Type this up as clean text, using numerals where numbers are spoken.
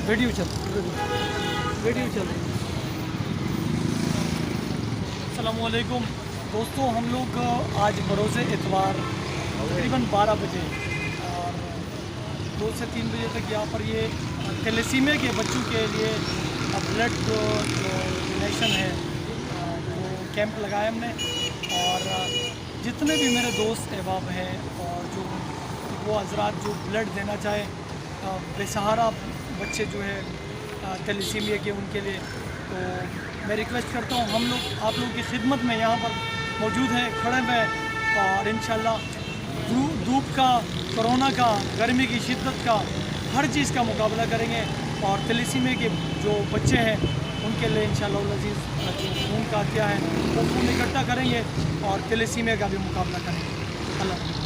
Video चल video चल रही है। अस्सलामुअलैकुम दोस्तों, हम लोग आज बरोज़ इतवार तकरीबन 12 बजे और 2 से 3 बजे तक यहाँ पर ये थैलेसीमिया के बच्चों के लिए ब्लड डोनेशन है वो कैंप लगाया हमने। और जितने भी मेरे दोस्त अहबाब हैं और जो वो हजरात जो ब्लड देना चाहे बेसहारा बच्चे जो है थैलेसीमिया के, उनके लिए, तो मैं रिक्वेस्ट करता हूँ हम लोग आप लोगों की खिदमत में यहाँ पर मौजूद हैं, खड़े हैं और इंशाल्लाह धूप का, कोरोना का, गर्मी की शिद्दत का, हर चीज़ का मुकाबला करेंगे और थैलेसीमिया के जो बच्चे हैं उनके लिए इंशाल्लाह अज़ीज़ जो खून का अतिया है वो खून इकट्ठा करेंगे और थैलेसीमिया का भी मुकाबला करेंगे। अल्लाह।